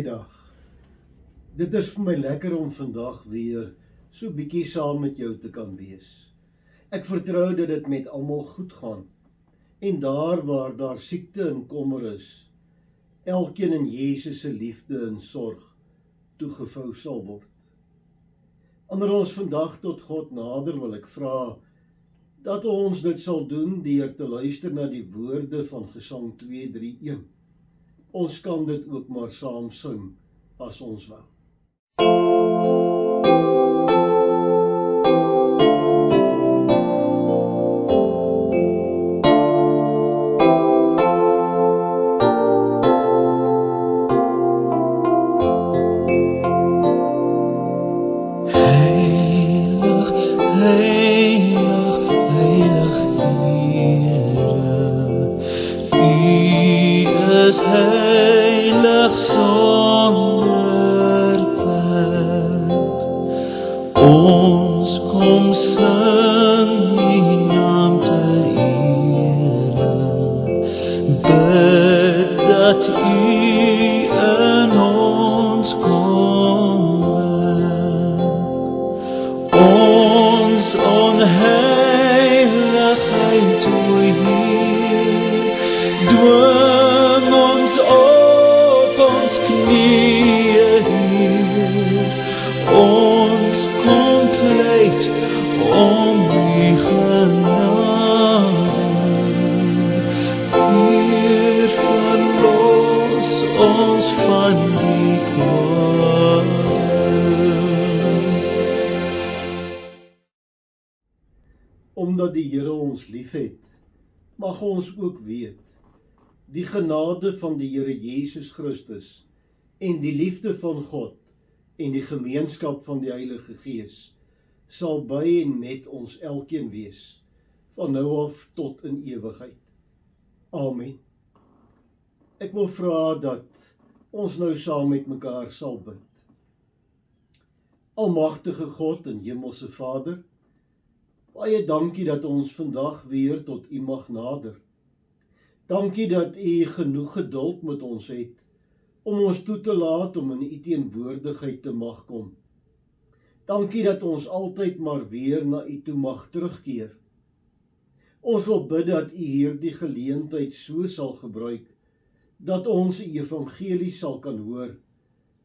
Goeiedag. Dit is vir my lekker om vandag weer so bietjie saam met jou te kan wees. Ek vertrou dat dit met almal goed gaan en daar waar daar siekte en kommer is, elkeen in Jesus se liefde en sorg toegevou sal word. Wanneer ons vandag tot God nader, wil ek vra dat ons dit sal doen deur te luister na die woorde van Gesang 231. Ons kan dit ook maar saam sing as ons wou. Heilig sonder plek, ons kom sing die naam te ere, bid dat U in ons kom werk, ons onheiligheid toe hier, dwing ons op ons knieën hier, ons compleet om die genade, hier verlos ons van die kwade. Omdat die Here ons liefhet, mag ons ook weet, die genade van die Here Jesus Christus en die liefde van God en die gemeenskap van die Heilige Gees sal by en met ons elkeen wees, van nou af tot in ewigheid. Amen. Ek wil vra dat ons nou saam met mekaar sal bid. Almagtige God en Hemelse Vader, baie dankie dat ons vandag weer tot U mag nader. Dankie dat U genoeg geduld met ons het, om ons toe te laat om in U teenwoordigheid te mag kom. Dankie dat ons altyd maar weer na U toe mag terugkeer. Ons wil bid dat U hierdie geleentheid so sal gebruik, dat ons die evangelie sal kan hoor,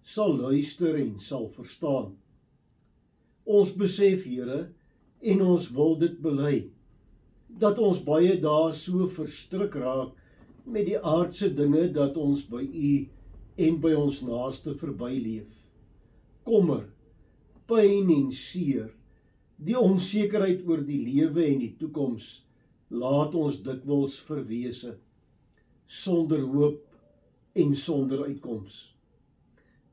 sal luister en sal verstaan. Ons besef, Here, en ons wil dit bely, dat ons baie dae so verstrik raak met die aardse dinge dat ons by U en by ons naaste verbyleef. Kommer, pyn en seer, die onsekerheid oor die lewe en die toekoms, laat ons dikwels verwese, sonder hoop en sonder uitkoms.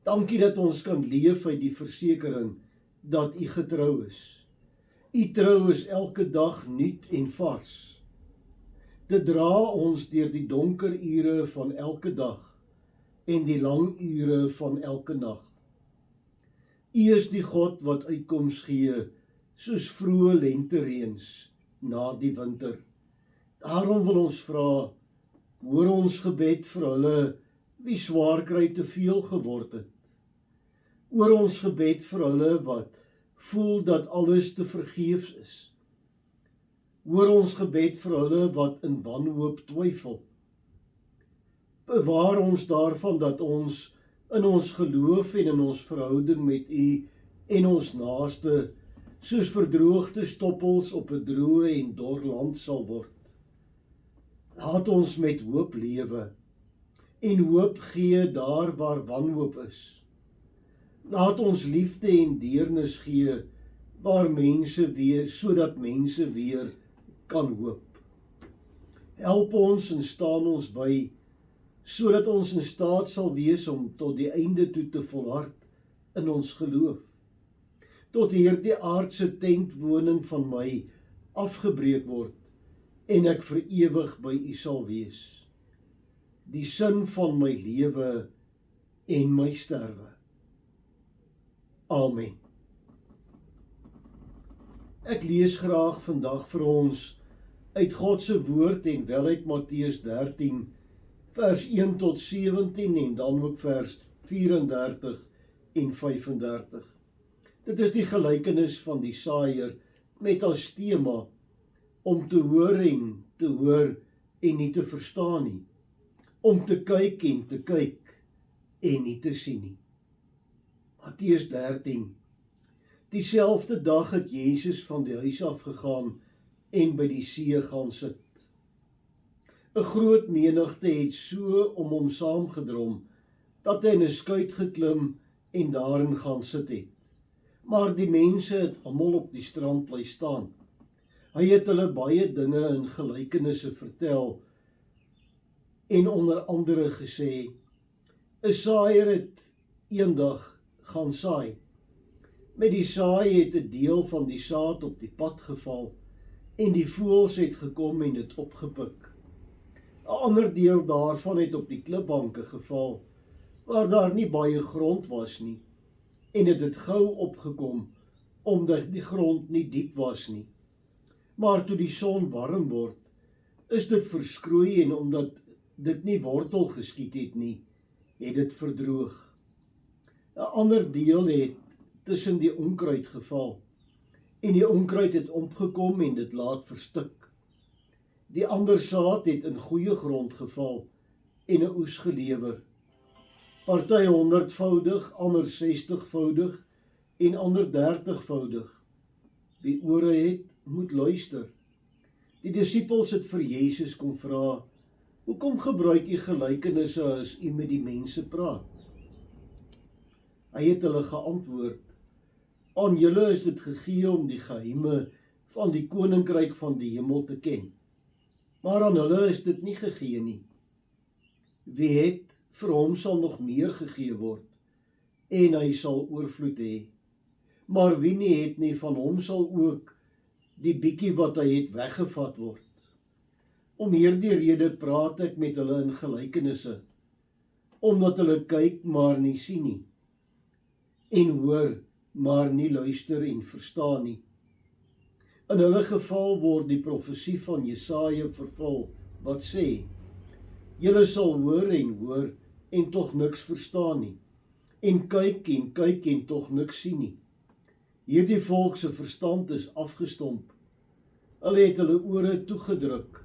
Dankie dat ons kan leef uit die versekering dat U getrou is. U trou is elke dag nuut en vars. Dit dra ons deur die donker ure van elke dag en die lang ure van elke nag. U is die God wat uitkoms gee, soos vroeë lentereëns na die winter. Daarom wil ons vra, hoor ons gebed vir hulle wie swaar kry te veel geword het. Hoor ons gebed vir hulle wat voel dat alles te vergeefs is. Hoor ons gebed vir hulle wat in wanhoop twyfel. Bewaar ons daarvan dat ons in ons geloof en in ons verhouding met U en ons naaste soos verdroogde stoppels op 'n droë en dor land sal word. Laat ons met hoop lewe en hoop gee daar waar wanhoop is. Laat ons liefde en deernis gee waar mense weer, sodat mense weer kan hoop. Help ons en staan ons by, sodat ons in staat sal wees om tot die einde toe te volhard in ons geloof. Tot hierdie aardse tentwoning van my afgebreek word en ek vir ewig by U sal wees. Die sin van my lewe en my sterwe. Amen. Ek lees graag vandag vir ons uit God se woord en wel uit Matteus 13 vers 1 tot 17 en dan ook vers 34 en 35. Dit is die gelykenis van die saaiër met as tema om te hoor en nie te verstaan nie, om te kyk en nie te sien nie. Matteus 13. Dieselfde dag het Jesus van die huis af gegaan en by die see gaan sit. 'n Groot menigte het so om hom saamgedrom, dat hy in 'n skuit geklim en daarin gaan sit het. Maar die mense het almal op die strand bly staan. Hy het hulle baie dinge in gelykenisse vertel en onder andere gesê, 'n saaiër het eendag gaan saai. Met die saai het 'n deel van die saad op die pad geval en die voëls het gekom en dit opgepik. 'n Ander deel daarvan het op die klipbanke geval, waar daar nie baie grond was nie, en dit het gou opgekom, omdat die grond nie diep was nie. Maar toe die son warm word, is dit verskroei en omdat dit nie wortel geskiet het nie, het dit verdroog. 'n Ander deel het tussen die onkruid geval, en die onkruid het opgekom en dit laat verstik. Die ander saad het in goeie grond geval en 'n oes gelewer. Party 100voudig, ander 60voudig en ander 30voudig. Wie ore het, moet luister. Die disippels het vir Jesus kom vra, hoekom gebruik u gelykenisse as u met die mense praat? Hy het hulle geantwoord, aan julle is dit gegee om die geheime van die koninkryk van die hemel te ken, maar aan hulle is dit nie gegee nie. Wie het, vir hom sal nog meer gegee word, en hy sal oorvloed hê. Maar wie nie het nie, van hom sal ook die bietjie wat hy het weggevat word. Om hierdie rede praat ek met hulle in gelykenisse, omdat hulle kyk maar nie sien nie, en hoor maar nie luister en verstaan nie. In hulle geval word die profesie van Jesaja vervul, wat sê, julle sal hoor en tog niks verstaan nie, en kyk en tog niks sien nie. Hierdie volk se verstand is afgestomp. Hulle het hulle ore toegedruk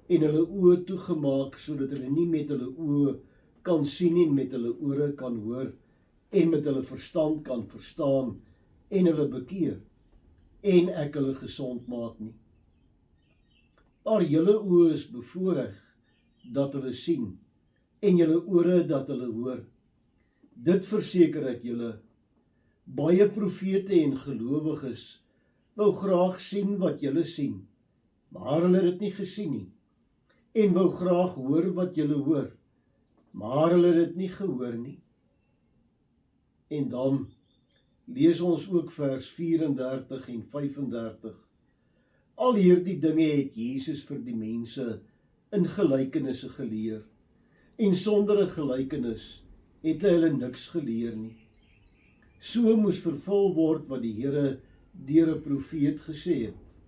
en hulle oë toegemaak, sodat hulle nie met hulle oë kan sien en met hulle ore kan hoor, en met hulle verstand kan verstaan, en hulle bekeer, en ek hulle gesond maak nie. Maar julle oë is bevoorreg, dat hulle sien, en julle ore dat hulle hoor. Dit verseker ek julle, baie profete en gelowiges wou graag sien wat julle sien, maar hulle het dit nie gesien nie, en wou graag hoor wat julle hoor, maar hulle het dit nie gehoor nie. En dan lees ons ook vers 34 en 35. Al hierdie dinge het Jesus vir die mense in gelykenisse geleer, en sonder 'n gelykenis het hy hulle niks geleer nie. So moes vervul word wat die Here deur 'n profeet gesê het.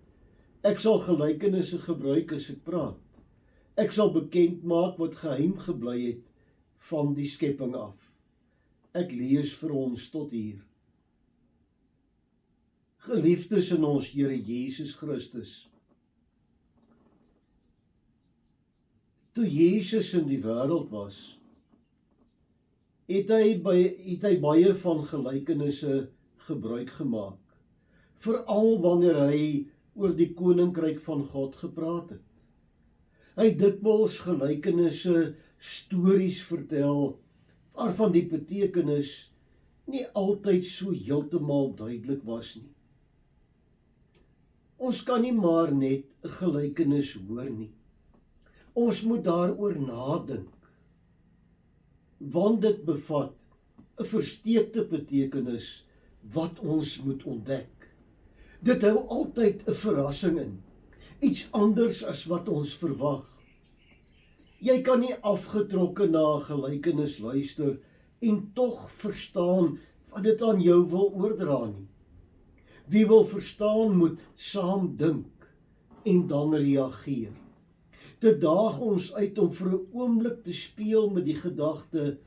Ek sal gelykenisse gebruik as ek praat. Ek sal bekend maak wat geheim gebly het van die skepping af. Ek lees vir ons tot hier. Geliefdes in ons Here Jesus Christus, toe Jesus in die wêreld was, het hy baie van gelykenisse gebruik gemaak, veral wanneer hy oor die koninkryk van God gepraat het. Hy het dikwels gelykenisse, stories vertel, waarvan die betekenis nie altyd so heeltemal duidelik was nie. Ons kan nie maar net 'n gelykenis hoor nie. Ons moet daaroor nadink, want dit bevat 'n versteekte betekenis wat ons moet ontdek. Dit hou altyd 'n verrassing in, iets anders as wat ons verwag. Jy kan nie afgetrokke na 'n gelykenis luister en tog verstaan wat dit aan jou wil oordra nie. Wie wil verstaan moet saam dink en dan reageer. Dit daag ons uit om vir 'n oomblik te speel met die gedagte,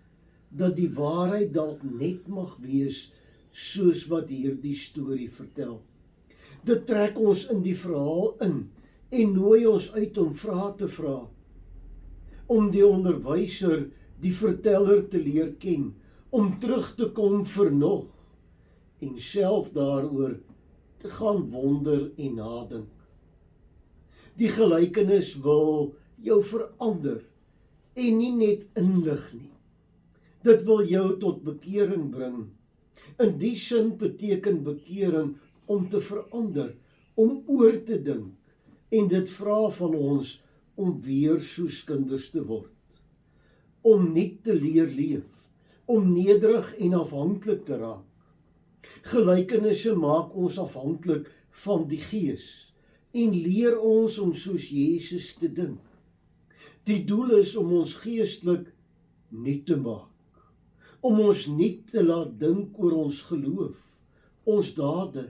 dat die waarheid dalk net mag wees soos wat hierdie storie vertel. Dit trek ons in die verhaal in en nooi ons uit om vrae te vra, om die onderwyser, die verteller te leer ken, om terug te kom vir nog en self daaroor te gaan wonder en nadink. Die gelykenis wil jou verander en nie net inlig nie. Dit wil jou tot bekering bring. In die sin beteken bekering om te verander, om oor te dink en dit vra van ons om weer soos kinders te word. Om nie te leer leef, om nederig en afhanklik te raak. Gelykenisse maak ons afhanklik van die Gees en leer ons om soos Jesus te dink. Die doel is om ons geestelik nuut te maak, om ons nie te laat dink oor ons geloof, ons dade,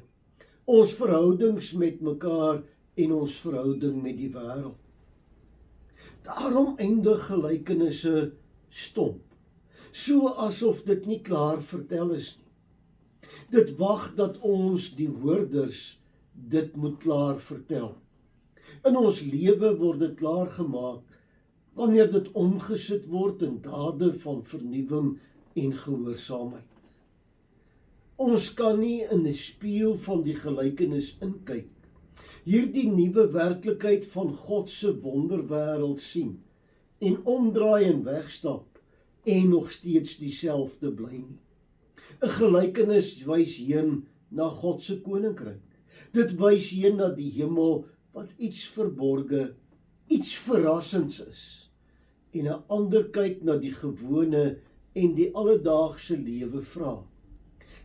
ons verhoudings met mekaar en ons verhouding met die wêreld. Daarom eindig gelykenisse stomp, so asof dit nie klaar vertel is nie. Dit wag dat ons, die hoorders, dit moet klaar vertel. In ons lewe word dit klaar gemaak wanneer dit omgesit word in dade van vernuwing en gehoorsaamheid. Ons kan nie in 'n spieël van die gelykenis inkyk, hierdie nuwe werklikheid van God se wonderwêreld sien en omdraai en wegstap en nog steeds dieselfde bly nie. 'n Gelykenis wys heen na God se koninkryk. Dit wys heen na die hemel wat iets verborge, iets verrassends is. En 'n ander kyk na die gewone en die alledaagse lewe vra.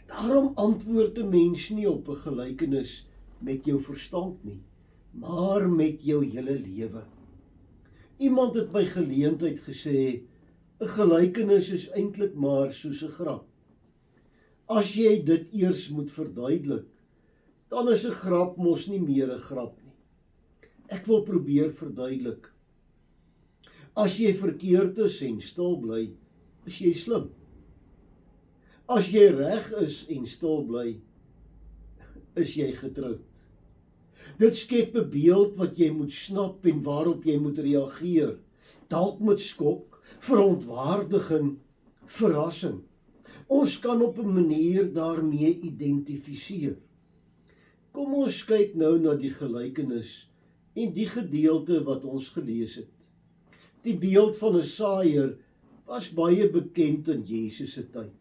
Daarom antwoord 'n mens nie op 'n gelykenis met jou verstand nie, maar met jou hele lewe. Iemand het by geleentheid gesê, 'n gelykenis is eintlik maar soos 'n grap. As jy dit eers moet verduidelik, dan is 'n grap mos nie meer 'n grap nie. Ek wil probeer verduidelik. As jy verkeerd is en stil bly, is jy slim. As jy reg is en stil bly, is jy getroud. Dit skep 'n beeld wat jy moet snap en waarop jy moet reageer. Dalk met skok, verontwaardiging, verrassing. Ons kan op 'n manier daarmee identifiseer. Kom ons kyk nou na die gelykenis en die gedeelte wat ons gelees het. Die beeld van 'n saaiër was baie bekend in Jesus se tyd.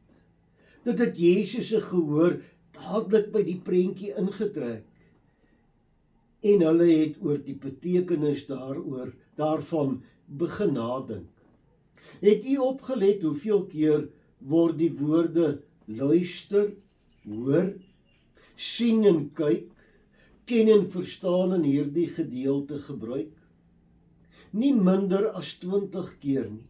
Dit het Jesus se gehoor dadelik by die prentjie ingetrek. En hulle het oor die betekenis daarvan begin nadink. Het u opgelet hoeveel keer word die woorde luister, hoor, sien en kyk, ken en verstaan in hierdie gedeelte gebruik? Nie minder as 20 keer nie.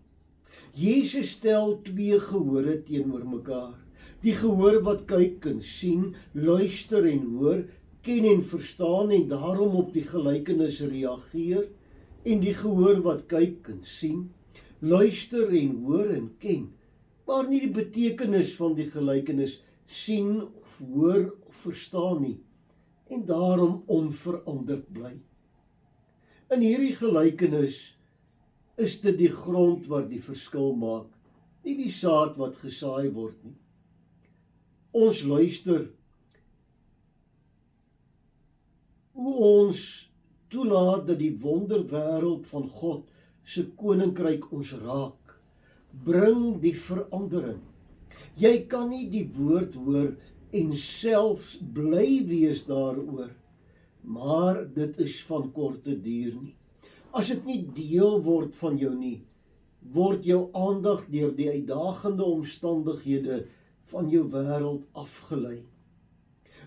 Jesus stel twee gehore teenoor mekaar. Die gehoor wat kyk en sien, luister en hoor, ken en verstaan en daarom op die gelykenis reageer, en die gehoor wat kyk en sien, luister en hoor en ken, maar nie die betekenis van die gelykenis sien of hoor of verstaan nie, en daarom onveranderd bly. In hierdie gelykenis is dit die grond wat die verskil maak, nie die saad wat gesaai word nie. Ons luister hoe ons toelaat dat die wonderwêreld van God se koninkryk ons raak, bring die verandering. Jy kan nie die woord hoor en selfs bly wees daaroor, maar dit is van korte duur nie. As dit nie deel word van jou nie, word jou aandag deur die uitdagende omstandighede van jou wêreld afgelei.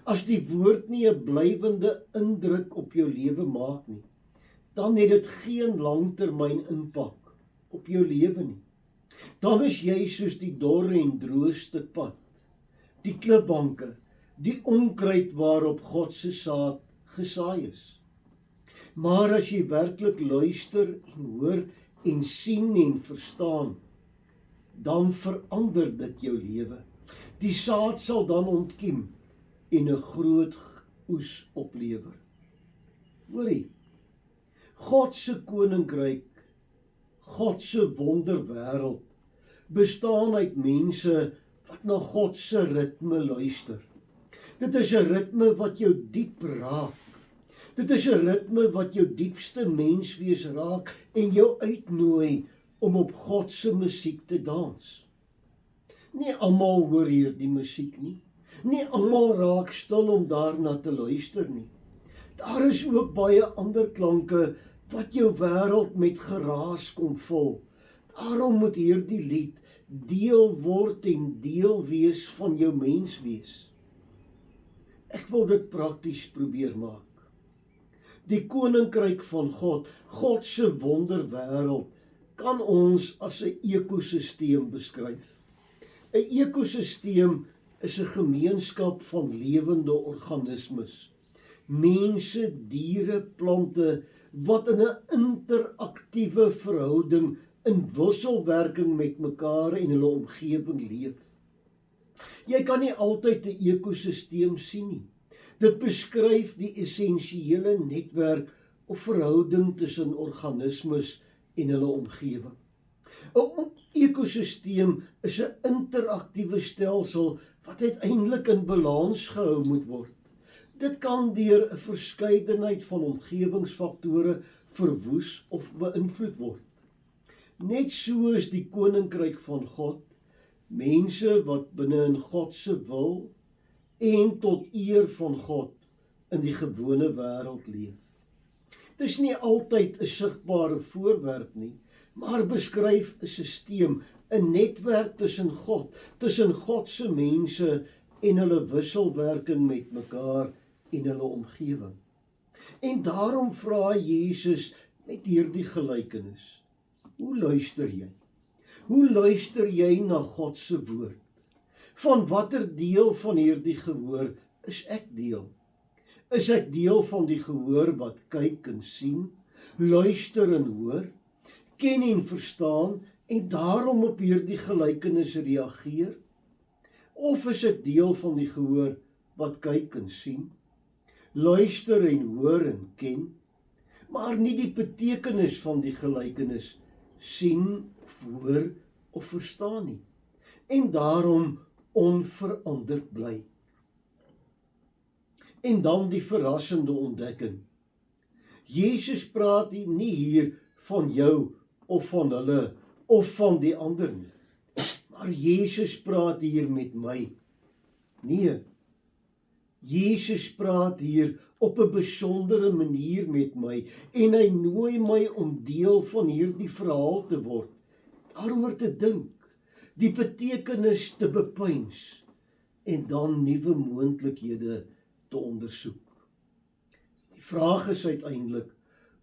As die woord nie 'n blywende indruk op jou lewe maak nie, dan het dit geen langtermyn impak op jou lewe nie. Dan is jy soos die dorre en droë stuk pad, die klipbanke, die onkruid waarop God se saad gesaai is. Maar as jy werklik luister en hoor en sien en verstaan, dan verander dit jou lewe. Die saad sal dan ontkiem en 'n groot oes oplewer. Hoorie, God se koninkryk, God se wonderwêreld, bestaan uit mense wat na God se ritme luister. Dit is 'n ritme wat jou diep raak. Dit is 'n ritme wat jou diepste menswees raak en jou uitnooi om op God se musiek te dans. Nie almal hoor hierdie musiek nie. Nie almal raak stil om daarna te luister nie. Daar is ook baie ander klanke wat jou wêreld met geraas kom vul. Daarom moet hierdie lied deel word en deel wees van jou menswees. Ek wil dit prakties probeer maak. Die koninkryk van God, God se wonderwêreld, kan ons as 'n ekosisteem beskryf. 'n Ekosisteem is 'n gemeenskap van lewende organismes. Mense, diere, plante wat in 'n interaktiewe verhouding in wisselwerking met mekaar en hulle omgewing leef. Jy kan nie altyd 'n ekosisteem sien nie. Dit beskryf die essensiële netwerk of verhouding tussen organismes en hulle omgewing. 'n Ekosisteem is 'n interaktiewe stelsel wat uiteindelik in balans gehou moet word. Dit kan deur 'n verskeidenheid van omgewingsfaktore verwoes of beïnvloed word. Net so is die koninkryk van God, mense wat binne in God se wil en tot eer van God in die gewone wêreld leef. Dit is nie altyd 'n sigbare voorwerp nie, maar beskryf 'n sisteem, 'n netwerk tussen God se mense en hulle wisselwerking met mekaar en hulle omgewing. En daarom vra Jesus met hierdie gelykenis: hoe luister jy? Hoe luister jy na God se woord? Van watter deel van hierdie gehoor is ek deel? Is ek deel van die gehoor wat kyk en sien, luister en hoor, ken en verstaan en daarom op hierdie gelykenis reageer? Of is ek deel van die gehoor wat kyk en sien, luister en hoor en ken, maar nie die betekenis van die gelykenis sien of hoor of verstaan nie, en daarom onveranderd bly? En dan die verrassende ontdekking. Jesus praat nie hier van jou of van hulle of van die ander nie, maar Jesus praat hier met my. Nee, Jesus praat hier op 'n besondere manier met my en hy nooi my om deel van hierdie verhaal te word, daaroor te dink, die betekenis te bepeins en dan nuwe moontlikhede te ondersoek. Die vraag is uiteindelik,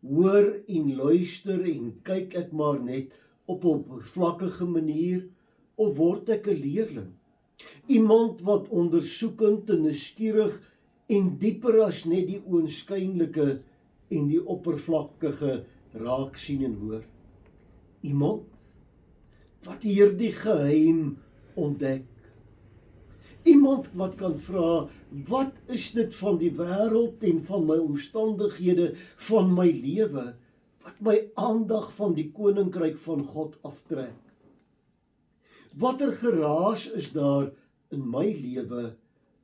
hoor en luister en kyk ek maar net op 'n oppervlakkige manier of word ek 'n leerling? Iemand wat ondersoekend en nuuskierig en dieper as net die oënskynlike en die oppervlakkige raak sien en hoor. Iemand wat hierdie geheim ontdek. Iemand wat kan vra, wat is dit van die wêreld en van my omstandighede, van my lewe, wat my aandag van die koninkryk van God aftrek? Watter geraas is daar in my lewe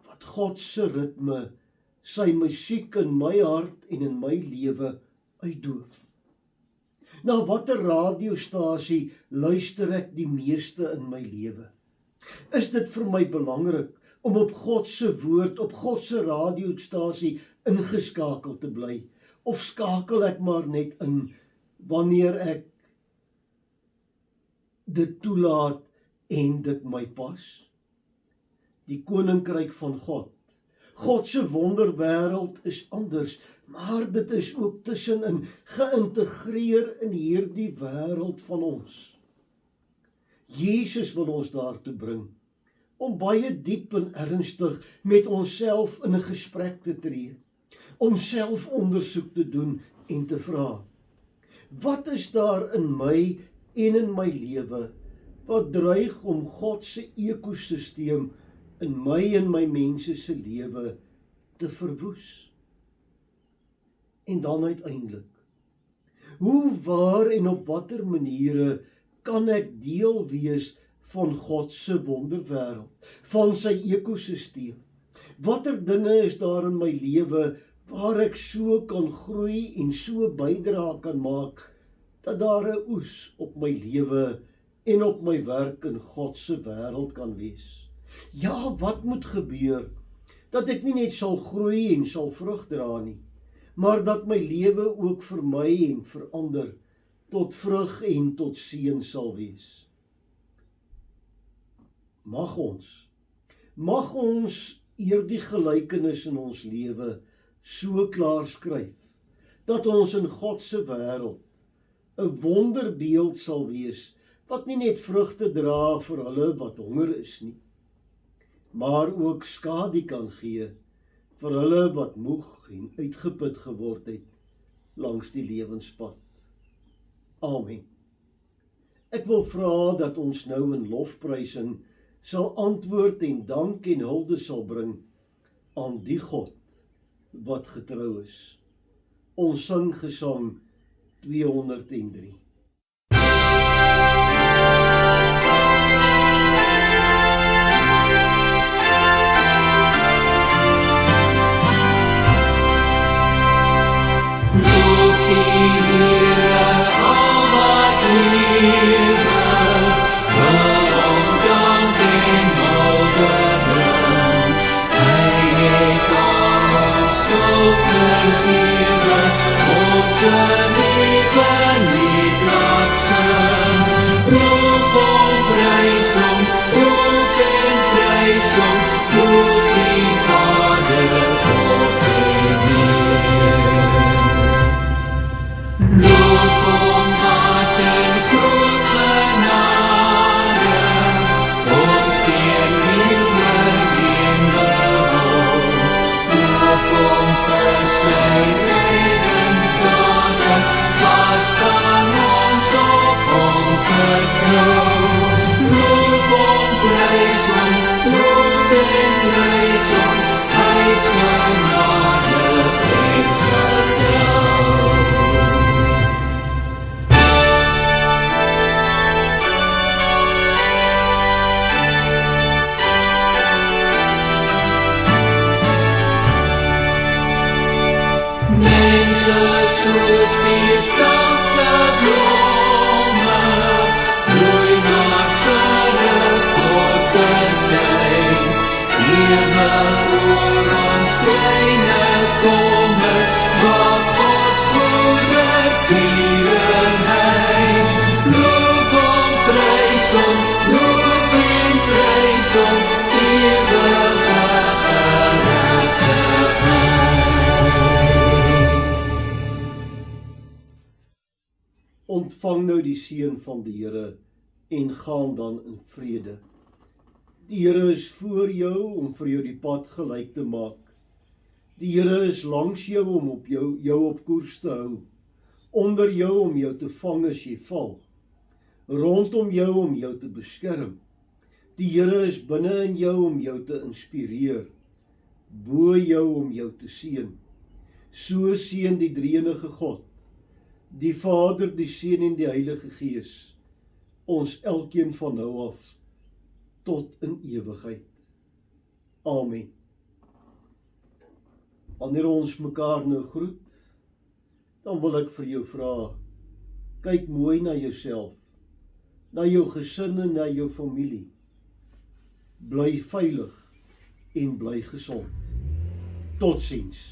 wat God se ritme, sy musiek in my hart en in my lewe uitdoof? Na watter radiostasie luister ek die meeste in my lewe? Is dit vir my belangrik om op God se woord, op God se radiostasie ingeskakel te bly? Of skakel ek maar net in wanneer ek dit toelaat en dit my pas? Die koninkryk van God, God se wonderwêreld is anders, maar dit is ook tussenin geïntegreer in hierdie wêreld van ons. Jesus wil ons daartoe bring om baie diep en ernstig met onsself in 'n gesprek te tree, om selfondersoek te doen en te vra, wat is daar in my en in my lewe wat dreig om God se ekosisteem in my en my mense se lewe te verwoes. En dan uiteindelik, hoe, waar en op watter maniere kan ek deel wees van God se wonderwêreld, van sy ekosisteem? Watter dinge is daar in my lewe waar ek so kan groei en so bydra kan maak, dat daar 'n oes op my lewe en op my werk in God se wêreld kan wees? Ja, wat moet gebeur, dat ek nie net sal groei en sal vrug dra nie, maar dat my lewe ook vir my en vir ander tot vrug en tot seën sal wees. Mag ons hierdie gelykenis in ons lewe so klaar skryf, dat ons in God se wêreld 'n wonderbeeld sal wees, wat nie net vrugte dra vir hulle wat honger is nie, maar ook skadu kan gee vir hulle wat moeg en uitgeput geword het langs die lewenspad. Amen. Ek wil vra dat ons nou in lofprysing sal antwoord en dank en hulde sal bring aan die God wat getrou is. Ons sing Gesang 203. Ontvang nou die seën van die Here en gaan dan in vrede. Die Here is voor jou om vir jou die pad gelyk te maak. Die Here is langs jou om op jou op koers te hou, onder jou om jou te vang as jy val, rondom jou om jou te beskerm. Die Here is binne in jou om jou te inspireer, bo jou om jou te seën. So seën die Drie-enige God, die Vader, die Seun en die Heilige Gees, ons elkeen van nou af tot in ewigheid. Amen. Wanneer ons mekaar nou groet, dan wil ek vir jou vra, kyk mooi na jouself, na jou gesin en na jou familie. Bly veilig en bly gesond. Totsiens.